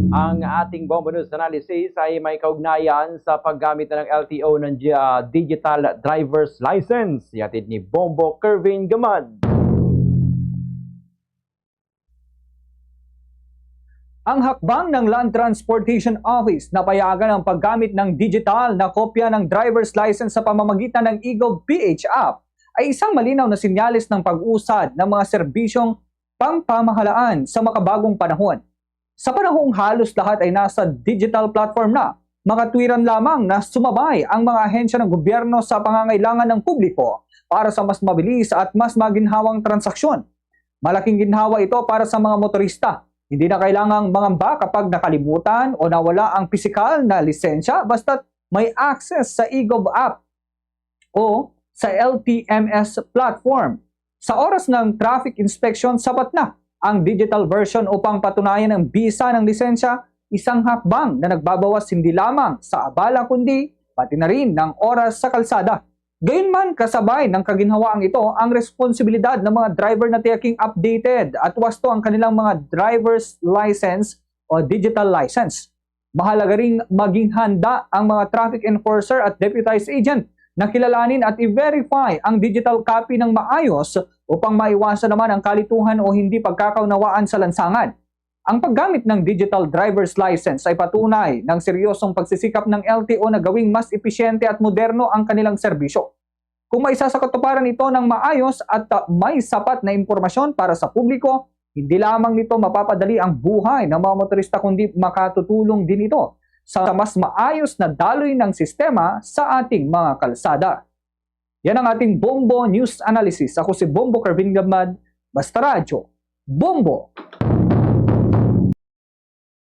Ang ating Bombo News Analysis ay may kaugnayan sa paggamit na ng LTO ng Digital Driver's License. Yatid ni Bombo Kervin Gamad. Ang hakbang ng Land Transportation Office na payagan ang paggamit ng digital na kopya ng driver's license sa pamamagitan ng eGov.ph app ay isang malinaw na sinyalis ng pag-usad ng mga serbisyong pangpamahalaan sa makabagong panahon. Sa panahong halos lahat ay nasa digital platform na, makatwiran lamang na sumabay ang mga ahensya ng gobyerno sa pangangailangan ng publiko para sa mas mabilis at mas maginhawang transaksyon. Malaking ginhawa ito para sa mga motorista. Hindi na kailangang mangamba kapag nakalimutan o nawala ang pisikal na lisensya basta't may access sa eGov app o sa LTMS platform. Sa oras ng traffic inspection, sapat na ang digital version upang patunayan ang bisa ng lisensya, isang hakbang na nagbabawas hindi lamang sa abala kundi pati na rin ng oras sa kalsada. Gayunman, kasabay ng kaginhawaang ito ang responsibilidad ng mga driver na tiyaking updated at wasto ang kanilang mga driver's license o digital license. Mahalaga ring maging handa ang mga traffic enforcer at deputized agent na kilalanin at i-verify ang digital copy ng maayos upang maiwasan naman ang kalituhan o hindi pagkakaunawaan sa lansangan. Ang paggamit ng digital driver's license ay patunay ng seryosong pagsisikap ng LTO na gawing mas episyente at moderno ang kanilang serbisyo. Kung maisasakatuparan ito ng maayos at may sapat na impormasyon para sa publiko, hindi lamang nito mapapadali ang buhay ng mga motorista kundi makatutulong din ito sa mas maayos na daloy ng sistema sa ating mga kalsada. Yan ang ating Bombo News Analysis. Ako si Bombo Kervin Gamad, Basta Radyo, Bombo!